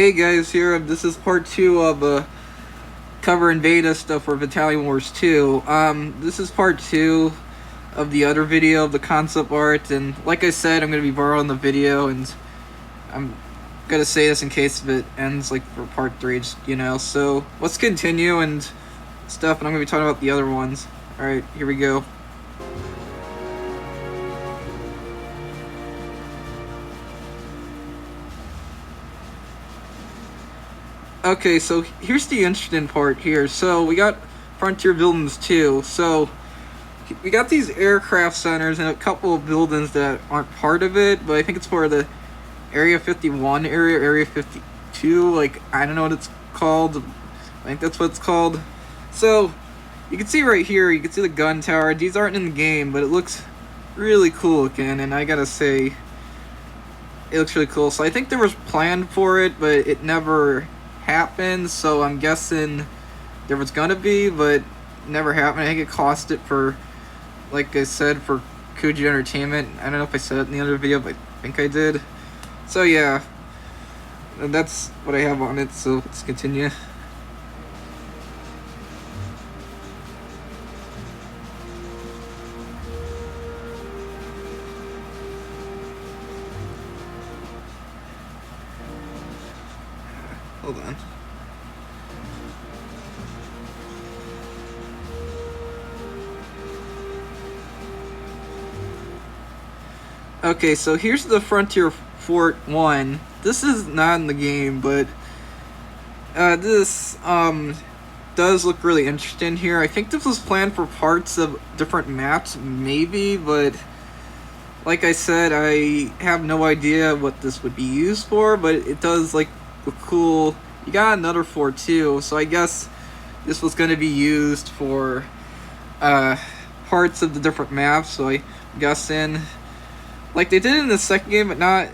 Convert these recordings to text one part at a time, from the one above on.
Hey guys, here. This is part 2 of covering beta stuff for Battalion Wars 2. This is part 2 of the other video of the concept art, and like I said, I'm going to be borrowing the video, and I'm going to say this in case if it ends like for part 3, so let's continue and stuff, and I'm going to be talking about the other ones. Alright, here we go. Okay, so here's the interesting part here. So we got Frontier Buildings 2. So we got these aircraft centers and a couple of buildings that aren't part of it, but I think it's part of the Area 51 Area 52, like, I don't know what it's called. I think that's what it's called. So you can see right here, you can see the gun tower. These aren't in the game, but it looks really cool looking, and I gotta say, it looks really cool. So I think there was plan for it, but it never happened, so I'm guessing there was gonna be, but never happened. I think it cost it for, like I said, for Kuji Entertainment. I don't know if I said it in the other video, but I think I did. So yeah, and that's what I have on it, so let's continue. Hold on. Okay, so here's the Frontier Fort 1. This is not in the game, but this does look really interesting here. I think this was planned for parts of different maps, maybe, but like I said, I have no idea what this would be used for, but it does look cool. You got another fort too, so I guess this was going to be used for parts of the different maps, so I'm guessing like they did in the second game, but not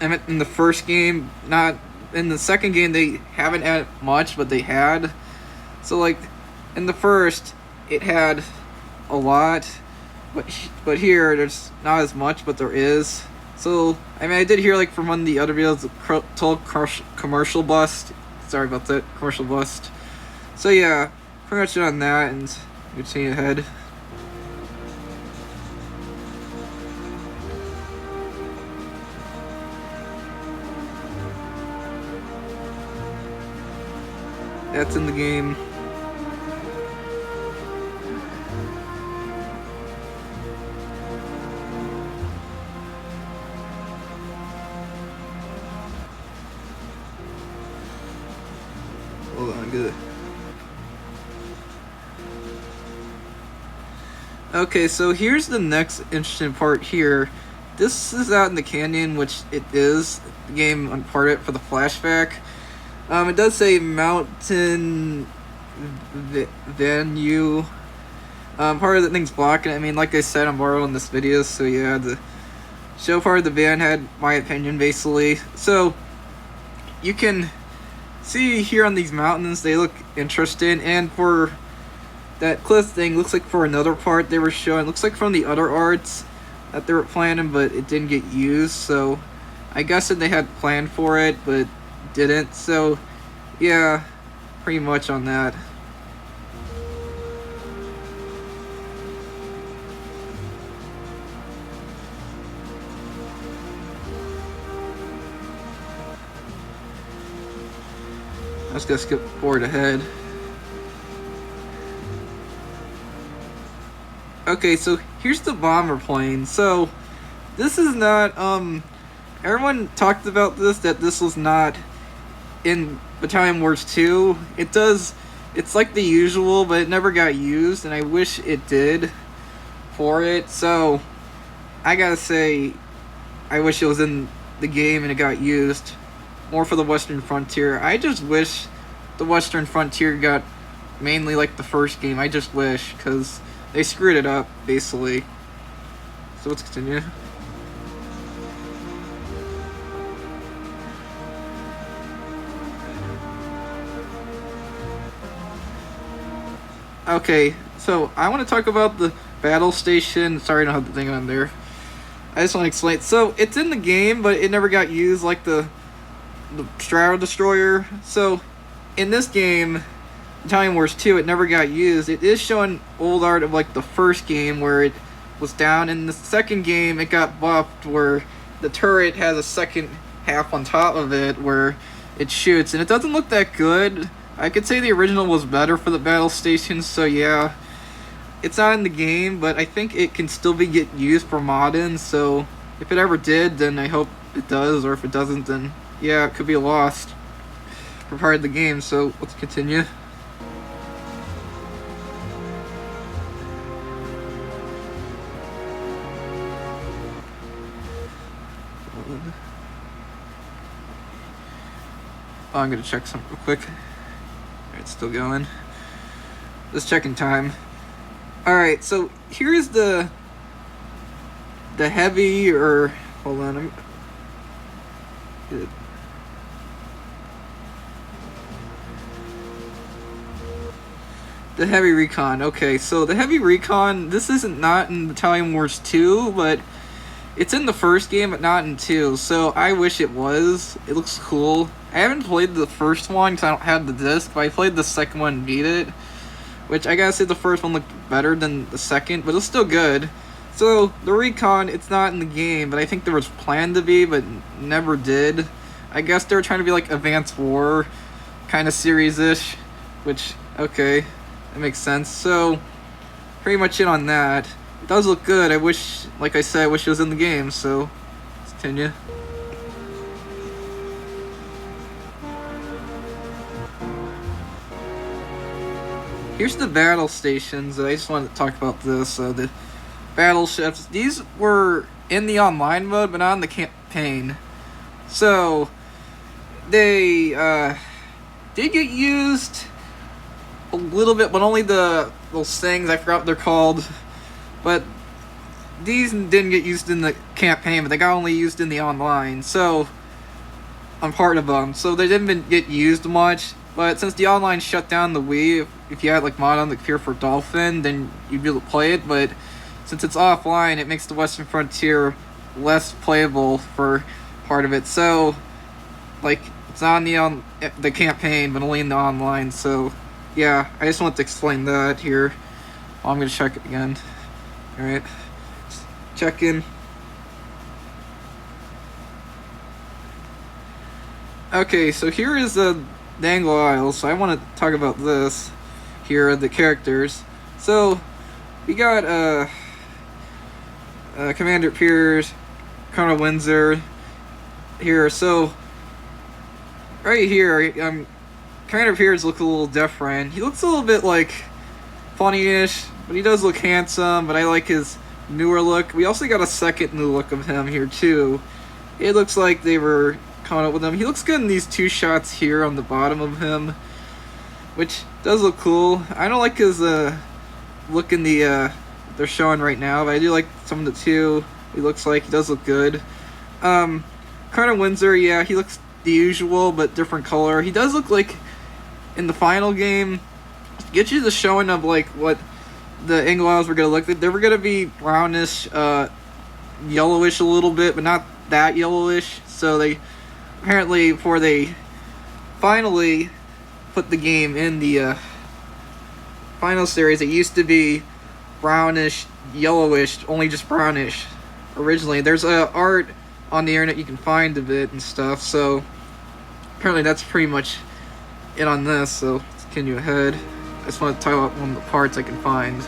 in the first game. Not in the second game, they haven't had much, but they had. So like in the first, it had a lot, but here there's not as much, but there is. So I mean, I did hear like from one of the other videos, total commercial bust. Sorry about that, commercial bust. So yeah, pretty much on that, and continue ahead. That's in the game. Hold on, good. Okay, so here's the next interesting part here. This is out in the canyon, which it is. The game unparted for the flashback. It does say mountain venue. Part of the thing's blocking it. I mean, like I said, I'm borrowing this video, so yeah, the show part of the van had my opinion, basically. So you can see here on these mountains, they look interesting, and for that cliff thing, looks like for another part they were showing, looks like from the other arts that they were planning, but it didn't get used, so I guess that they had planned for it, but didn't. So yeah, pretty much on that. I was gonna skip forward ahead. Okay, so here's the bomber plane. So this is not everyone talked about this, that this was not in Battalion Wars 2. It's like the usual, but it never got used, and I wish it did for it. So I gotta say, I wish it was in the game and it got used more for the Western Frontier. I just wish the Western Frontier got mainly like the first game. I just wish, because they screwed it up, basically. So let's continue. Okay, so I want to talk about the battle station. Sorry, I don't have the thing on there. I just want to explain. So it's in the game, but it never got used like the the Strato Destroyer. So, in this game, Battalion Wars 2, it never got used. It is showing old art of like the first game where it was down. In the second game, it got buffed where the turret has a second half on top of it where it shoots, and it doesn't look that good. I could say the original was better for the battle stations, so yeah. It's not in the game, but I think it can still be get used for modding, so if it ever did, then I hope it does, or if it doesn't, then yeah, it could be lost for part of the game, so let's continue. Oh, I'm gonna check something real quick. It's still going. Just checking time. Alright, so here's the heavy, or hold on, the heavy recon. Okay, so the heavy recon, this isn't not in Battalion Wars 2, but it's in the first game, but not in 2, so I wish it was. It looks cool. I haven't played the first one because I don't have the disc, but I played the second one and beat it. Which I gotta say the first one looked better than the second, but it's still good. So, the recon, it's not in the game, but I think there was planned to be, but never did. I guess they were trying to be like Advanced War kind of series-ish, which, okay, that makes sense. So, pretty much it on that. It does look good. I wish, like I said, I wish it was in the game, so let's continue. Here's the battle stations. I just wanted to talk about this. The battleships. These were in the online mode, but not in the campaign. So, they did get used a little bit, but only those things, I forgot what they're called. But these didn't get used in the campaign, but they got only used in the online. So, I'm part of them. So, they didn't get used much. But since the online shut down the Wii, if you had like mod on the Fear for Dolphin, then you'd be able to play it. But since it's offline, it makes the Western Frontier less playable for part of it. So, like, it's not on the campaign, but only in the online. So, yeah, I just wanted to explain that here. Oh, I'm gonna check it again. All right, check in. Okay, so here is the Dangle Isles, so I want to talk about this. Here are the characters. So, we got Commander Piers, Colonel Windsor here. So, right here, Commander Piers looks a little different. He looks a little bit like funny-ish, but he does look handsome, but I like his newer look. We also got a second new look of him here, too. It looks like they were coming up with him. He looks good in these two shots here on the bottom of him, which does look cool. I don't like his look in the they're showing right now, but I do like some of the two. He looks like he does look good. Colonel Windsor, yeah, he looks the usual but different color. He does look like in the final game, get you the showing of like what the Angle Isles were gonna look like. They were gonna be brownish, yellowish a little bit, but not that yellowish. So they apparently, before they finally put the game in the final series, it used to be brownish, yellowish, only just brownish originally. There's art on the internet you can find of it and stuff, so apparently that's pretty much it on this, so let's continue ahead. I just want to talk about one of the parts I can find.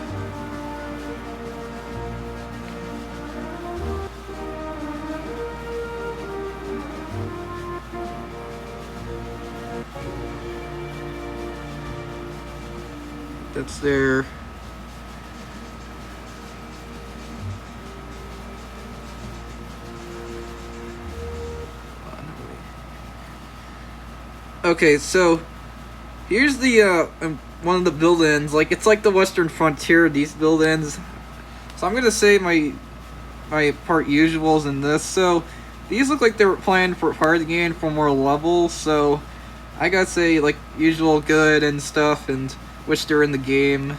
That's there. Okay, so here's the one of the build-ins. Like, it's like the Western Frontier, these build-ins. So I'm gonna say my part usuals in this. So these look like they were planned for part of the game for more levels. So I gotta say, like, usual good and stuff, and wish they were in the game.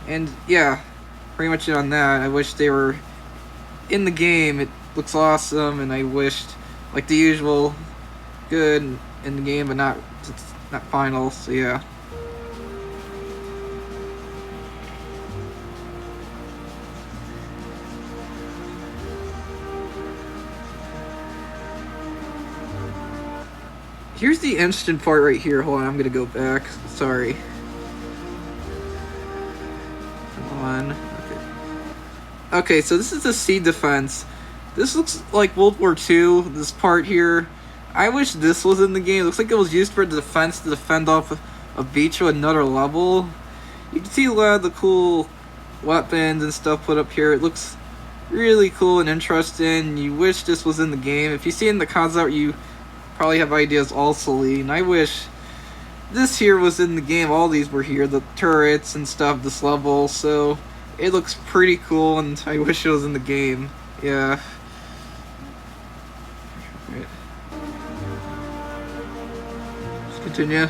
And yeah, pretty much it on that. I wish they were in the game. It looks awesome, and I wished, like the usual, good in the game, but not final. So yeah. Here's the interesting part right here. Hold on, I'm gonna go back. Sorry. Come on. Okay. Okay, so this is the sea defense. This looks like World War II, this part here. I wish this was in the game. It looks like it was used for defense to defend off a beach to another level. You can see a lot of the cool weapons and stuff put up here. It looks really cool and interesting. You wish this was in the game. If you see it in the concept art, you probably have ideas also, and I wish this here was in the game. All these were here, the turrets and stuff, this level, so it looks pretty cool, and I wish it was in the game. Yeah. Right. Let's continue.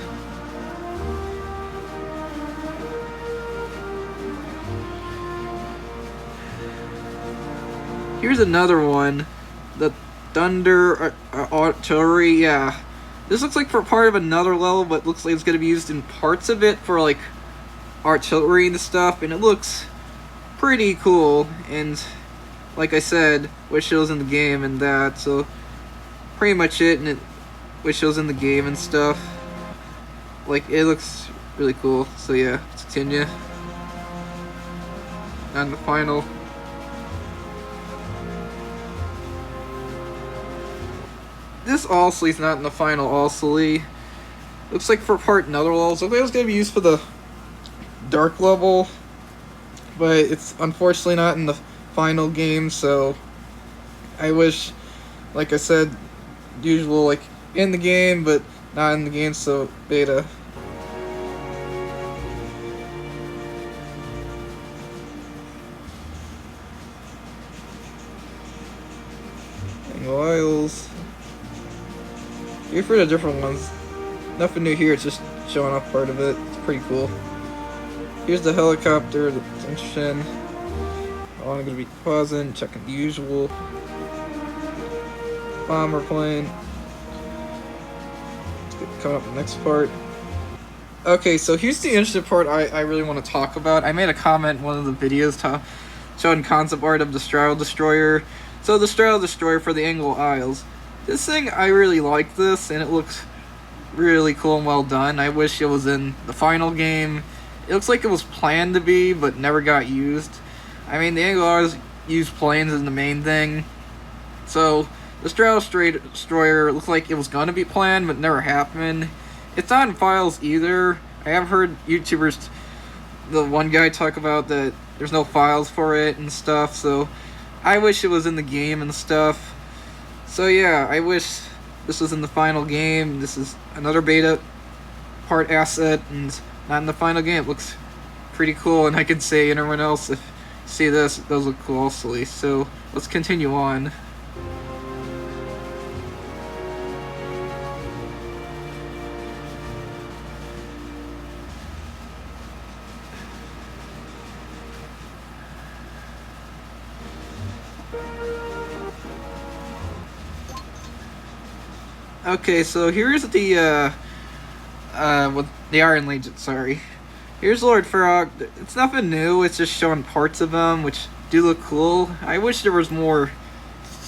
Here's another one, the Thunder Artillery. Yeah, this looks like for part of another level, but looks like it's going to be used in parts of it for like artillery and stuff, and it looks pretty cool. And like I said, wish it was in the game and that. So pretty much it, and it wish it was in the game and stuff. Like, it looks really cool. So yeah, let's continue. And the final. This also is not in the final also. Looks like for part another level. So I think it was going to be used for the dark level, but it's unfortunately not in the final game. So I wish, like I said, usual, like in the game but not in the game. So beta. Isles. Here for the different ones. Nothing new here, it's just showing off part of it. It's pretty cool. Here's the helicopter, that's interesting. Oh, I'm gonna be pausing, checking the usual. Bomber plane. Let's get coming up the next part. Okay, so here's the interesting part I really want to talk about. I made a comment in one of the videos showing concept art of the Straddle Destroyer. So the Straddle Destroyer for the Angle Isles. This thing, I really like this, and it looks really cool and well done. I wish it was in the final game. It looks like it was planned to be, but never got used. I mean, the Angle Isles use planes as the main thing. So the Straddle Destroyer looks like it was going to be planned, but never happened. It's not in files either. I have heard YouTubers, the one guy talk about that there's no files for it and stuff, so I wish it was in the game and stuff. So yeah, I wish this was in the final game. This is another beta part asset and not in the final game. It looks pretty cool, and I could say anyone else if you see this, it does look cool also. So let's continue on. Okay, so here's the Iron Legion, sorry. Here's Lord Farrock. It's nothing new, it's just showing parts of them, which do look cool. I wish there was more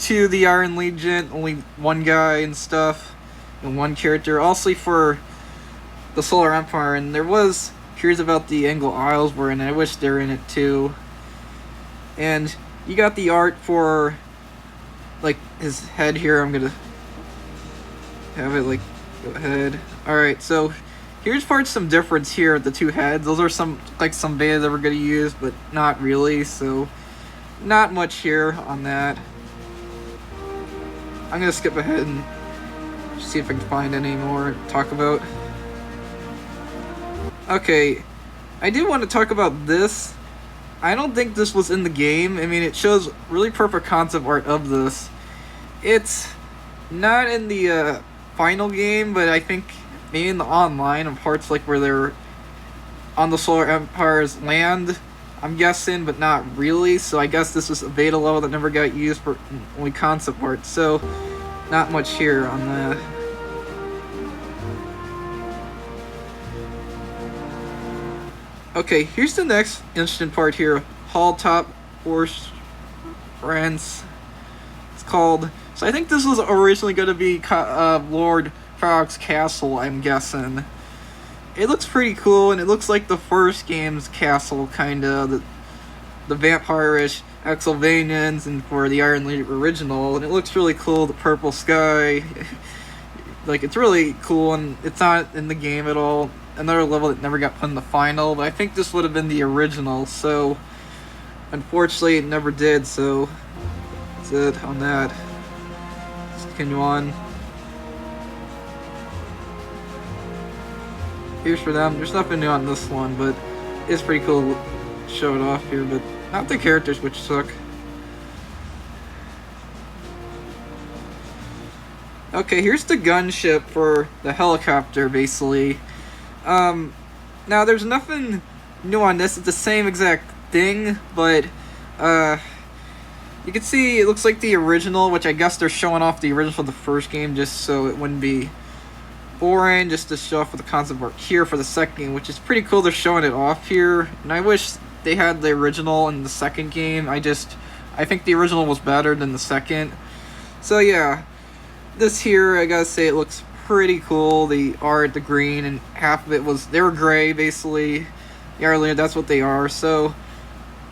to the Iron Legion, only one guy and stuff, and one character. Also for the Solar Empire, and there was here's about the Angle Isles were in it. I wish they're in it too. And you got the art for, like, his head here. I'm gonna have it like go ahead. Alright, so here's some difference here at the two heads. Those are some beta that we're gonna use, but not really, so not much here on that. I'm gonna skip ahead and see if I can find any more to talk about. Okay, I did want to talk about this. I don't think this was in the game. I mean, it shows really perfect concept art of this. It's not in the final game, but I think maybe in the online and parts like where they're on the Solar Empire's land, I'm guessing, but not really. So I guess this was a beta level that never got used for only concept art. So not much here on that. Okay, here's the next interesting part here. Hall Top Horse Friends. It's called. So I think this was originally going to be Lord Frog's castle, I'm guessing. It looks pretty cool, and it looks like the first game's castle, kind of. The vampire-ish Exylvanians, and for the Iron Legion original. And it looks really cool, the purple sky. Like, it's really cool, and it's not in the game at all. Another level that never got put in the final, but I think this would have been the original, so unfortunately it never did, so that's it on that. Let's continue on. Here's for them. There's nothing new on this one, but it's pretty cool to show it off here, but not the characters, which suck. Okay, here's the gunship for the helicopter, basically. Now there's nothing new on this. It's the same exact thing, but you can see it looks like the original, which I guess they're showing off the original for the first game just so it wouldn't be boring, just to show off the concept art here for the second game, which is pretty cool. They're showing it off here, and I wish they had the original in the second game. I think the original was better than the second. So yeah, this here, I gotta say, it looks pretty cool. The art, the green, and half of it they were gray, basically. The Ireland, that's what they are. So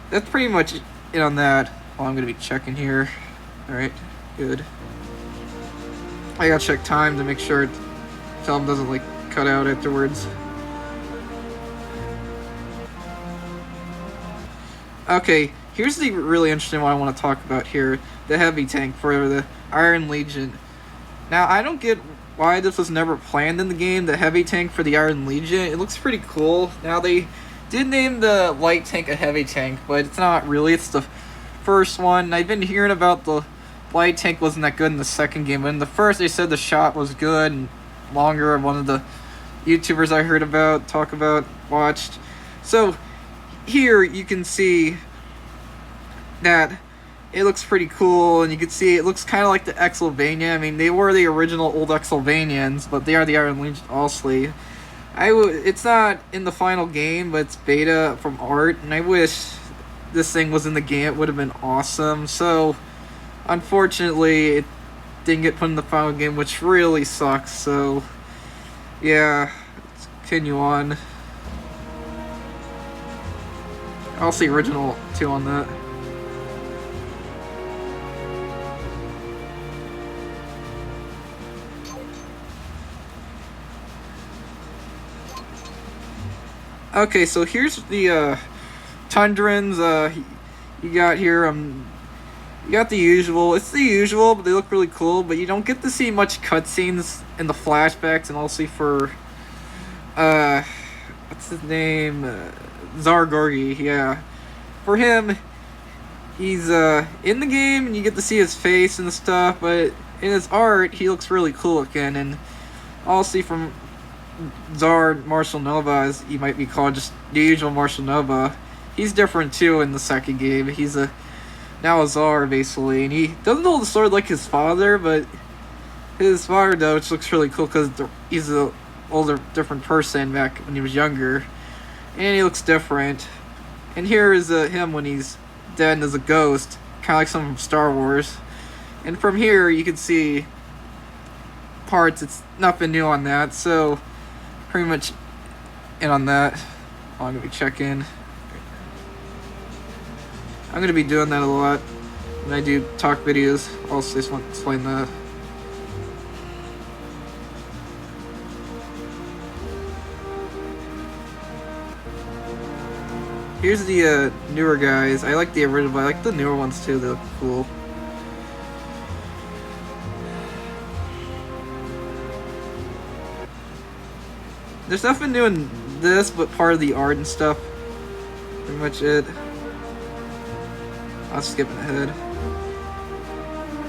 that's pretty much it on that. Oh, I'm gonna be checking here. Alright, good. I gotta check time to make sure film doesn't like cut out afterwards. Okay, here's the really interesting one I want to talk about here. The heavy tank for the Iron Legion. Now, I don't get why this was never planned in the game, the heavy tank for the Iron Legion. It looks pretty cool. Now, they did name the light tank a heavy tank, but it's not really. It's the first one. I've been hearing about the light tank wasn't that good in the second game, but in the first, they said the shot was good and longer. One of the YouTubers I heard about, watched. So, here you can see that it looks pretty cool, and you can see it looks kind of like the Exylvania. I mean, they were the original old Exylvanians, but they are the Iron Legion also. It's not in the final game, but it's beta from art, and I wish this thing was in the game. It would have been awesome. So, unfortunately, it didn't get put in the final game, which really sucks. So, yeah, let's continue on. I'll see original too on that. Okay, so here's the Tundrans. You got here. You got the usual. It's the usual, but they look really cool. But you don't get to see much cutscenes in the flashbacks, and also for what's his name? Zargorgi. Yeah, for him, he's in the game, and you get to see his face and stuff. But in his art, he looks really cool looking, and also from Tsar Marshal Nova, as he might be called, just the usual Marshal Nova. He's different too in the second game. He's now a Tsar, basically, and he doesn't hold a sword like his father, but his father, though, which looks really cool because he's an older, different person back when he was younger, and he looks different. And here is him when he's dead and as a ghost, kind of like some from Star Wars. And from here, you can see parts. It's nothing new on that, so pretty much in on that. Oh, I'm gonna be checking. I'm gonna be doing that a lot when I do talk videos. Also, just want to explain that. Here's the newer guys. I like the original, but I like the newer ones too. They look cool. There's nothing new in this, but part of the art and stuff. Pretty much it. I'm skipping ahead.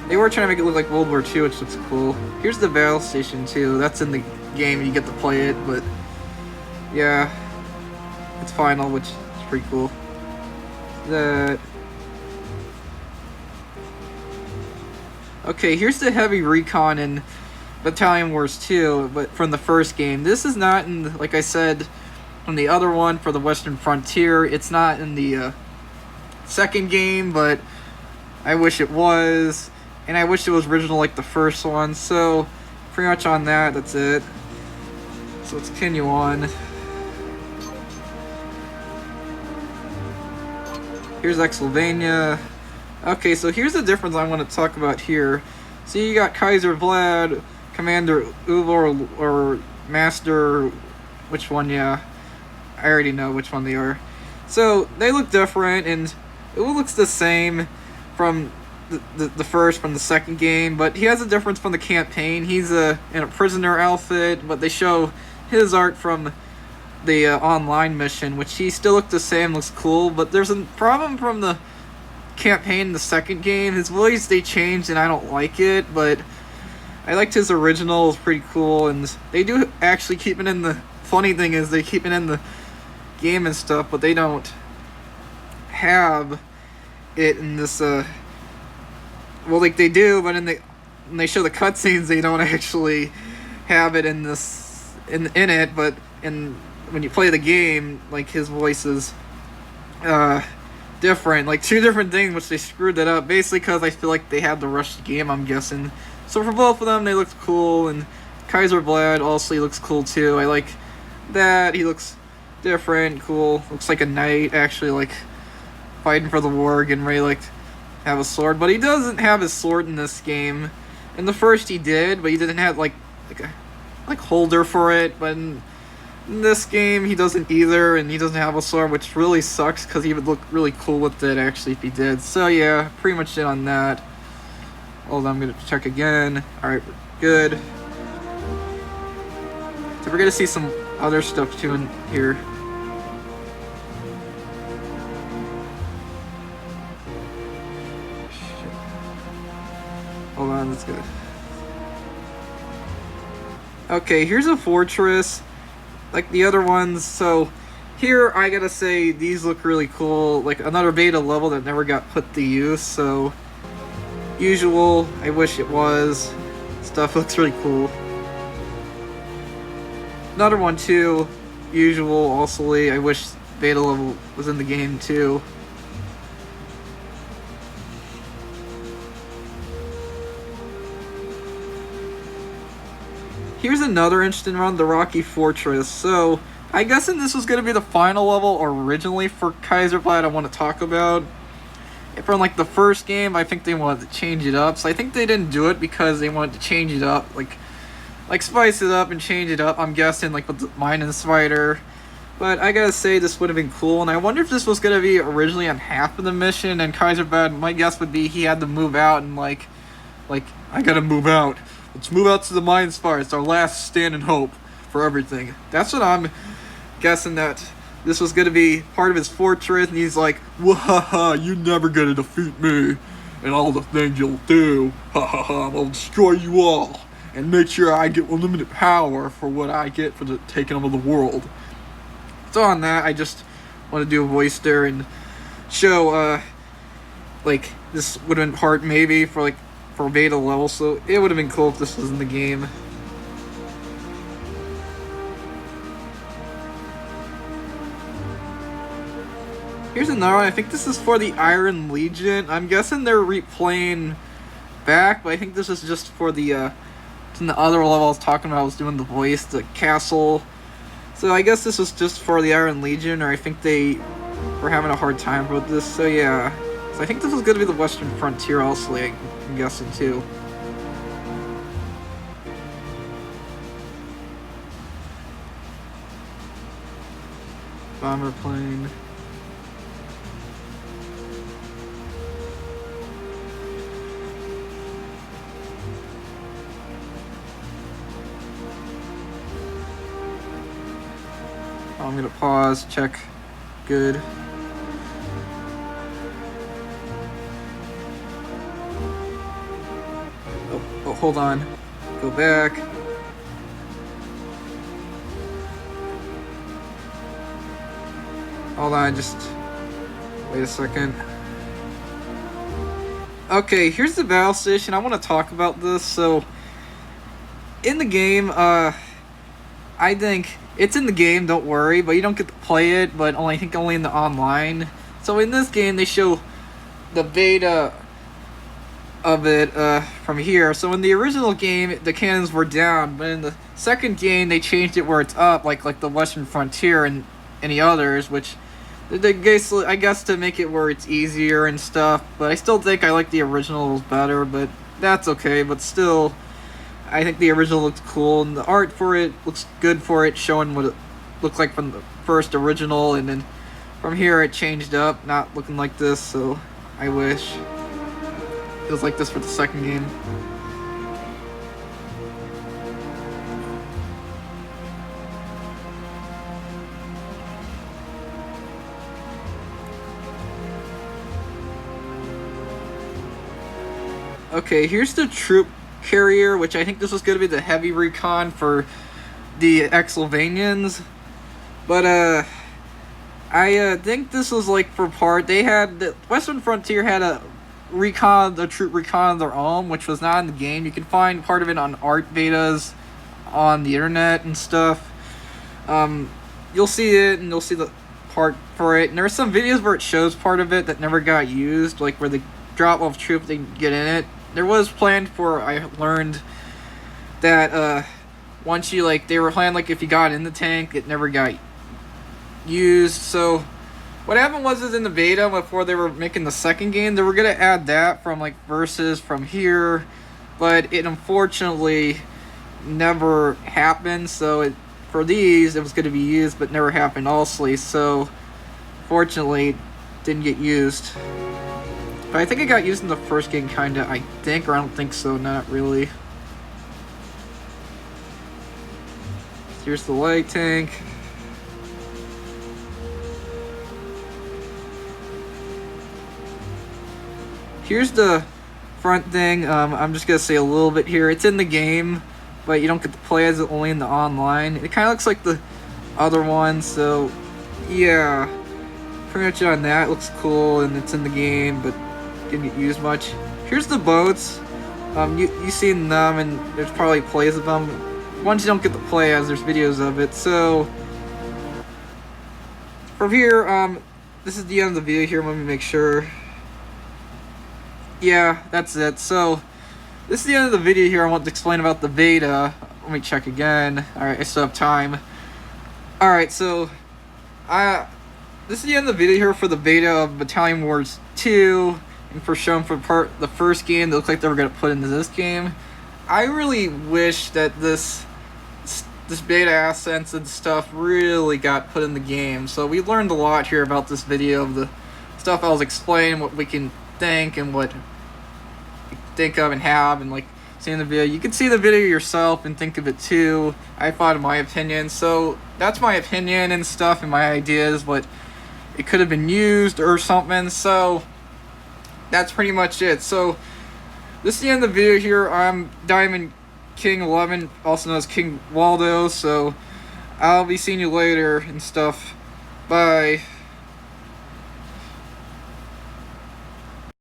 They were trying to make it look like World War II, which looks cool. Here's the battle station too. That's in the game, and you get to play it, but yeah, it's final, which is pretty cool. That. Okay, here's the heavy recon in Battalion Wars 2, but from the first game. This is not in, like I said, from the other one for the Western Frontier. It's not in the second game, but I wish it was, and I wish it was original like the first one. So pretty much on that, that's it. So let's continue on. Here's Exylvania. Okay, so here's the difference I want to talk about here. So you got Kaiser Vlad, Commander Uvo, or Master, which one? Yeah, I already know which one they are. So they look different, and it looks the same from the first, from the second game, but he has a difference from the campaign. He's in a prisoner outfit, but they show his art from the online mission, which he still looked the same, looks cool, but there's a problem from the campaign in the second game. His voice, they changed, and I don't like it, but I liked his original. It was pretty cool, and they do actually keep it in the... Funny thing is, they keep it in the game and stuff, but they don't have it in this, well, like they do, but when they show the cutscenes, they don't actually have it in this, in it, but when you play the game, like, his voice is different, like two different things, which they screwed that up, basically because I feel like they had to rush the game, I'm guessing. So for both of them, they looked cool, and Kaiser Vlad also looks cool too. I like that. He looks different, cool, looks like a knight, actually, like, fighting for the war, getting ready, like, have a sword, but he doesn't have his sword in this game. In the first he did, but he didn't have, like a holder for it, but in this game, he doesn't either, and he doesn't have a sword, which really sucks, because he would look really cool with it, actually, if he did. So, yeah, pretty much it on that. Hold on, I'm going to check again. Alright, we're good. So we're going to see some other stuff, too, in here. Shit. Hold on, let's go. Okay, here's a fortress. Like the other ones, so here I gotta say these look really cool, like another beta level that never got put to use, so usual, I wish it was. Stuff looks really cool. Another one too, usual, also I wish beta level was in the game too. Here's another interesting one, the Rocky Fortress. So, I guess this was going to be the final level originally for Kaiser Vlad I want to talk about. From like the first game, I think they wanted to change it up. So I think they didn't do it because they wanted to change it up. Like spice it up and change it up, I'm guessing, like with the Mine Spider. But I gotta say, this would have been cool. And I wonder if this was going to be originally on half of the mission. And Kaiser Vlad, my guess would be he had to move out and like, I gotta move out. Let's move out to the Mine Spire. It's our last stand and hope for everything. That's what I'm guessing, that this was going to be part of his fortress, and he's like, wahaha, you're never going to defeat me and all the things you'll do. Ha ha ha, I'll destroy you all and make sure I get unlimited power for what I get for the taking over the world. So on that, I just want to do a voice there and show, like, this would have been part maybe for beta level, so it would have been cool if this was in the game. Here's another one. I think this is for the Iron Legion. I'm guessing they're replaying back, but I think this is just for the in the other level I was talking about. I was doing the voice, the castle. So I guess this was just for the Iron Legion, or I think they were having a hard time with this. So yeah, so I think this was going to be the Western Frontier also, I'm guessing too. Bomber plane. I'm gonna pause, check. Good. Oh, hold on. Go back. Hold on, just wait a second. Okay, here's the battle station. I want to talk about this. So, in the game, I I think it's in the game, don't worry, but you don't get to play it, but only I think only in the online. So in this game, they show the beta of it from here. So in the original game, the cannons were down, but in the second game, they changed it where it's up, like the Western Frontier and any others, which I guess to make it where it's easier and stuff. But I still think I like the original better, but that's okay. But still, I think the original looks cool, and the art for it looks good for it, showing what it looked like from the first original, and then from here it changed up, not looking like this, so I wish it was like this for the second game. Okay, here's the troop carrier, which I think this was going to be the heavy recon for the Exylvanians. But, I think this was like for part. They had, the Western Frontier had a troop recon of their own, which was not in the game. You can find part of it on art betas on the internet and stuff. You'll see it, and you'll see the part for it. And there are some videos where it shows part of it that never got used, like where the drop off troop they get in it. There was planned for, I learned that once you they were planned like if you got in the tank, it never got used. So what happened was is in the beta before they were making the second game, they were gonna add that from versus from here, but it unfortunately never happened. So for these it was gonna be used, but never happened also. So fortunately, it didn't get used. But I think it got used in the first game, kinda, I think, or I don't think so, not really. Here's the light tank. Here's the front thing. I'm just gonna say a little bit here. It's in the game, but you don't get to play as it, only in the online. It kind of looks like the other one, so yeah. Pretty much on that. It looks cool, and it's in the game, but didn't get used much. Here's the boats. You've seen them, and there's probably plays of them. Ones you don't get to play as, there's videos of it. So from here, this is the end of the video here. Let me make sure. Yeah, that's it. So this is the end of the video here. I want to explain about the beta. Let me check again. Alright, I still have time. Alright, so this is the end of the video here for the beta of Battalion Wars 2. And for showing for the first game, they look like they were going to put into this game. I really wish that this beta assets and stuff really got put in the game. So we learned a lot here about this video of the stuff I was explaining, what we can think and what we think of and have, and seeing the video. You can see the video yourself and think of it too. I thought of my opinion. So that's my opinion and stuff and my ideas, but it could have been used or something. So that's pretty much it. So this is the end of the video here. I'm Diamond King 11, also known as King Waldo. So I'll be seeing you later and stuff. Bye.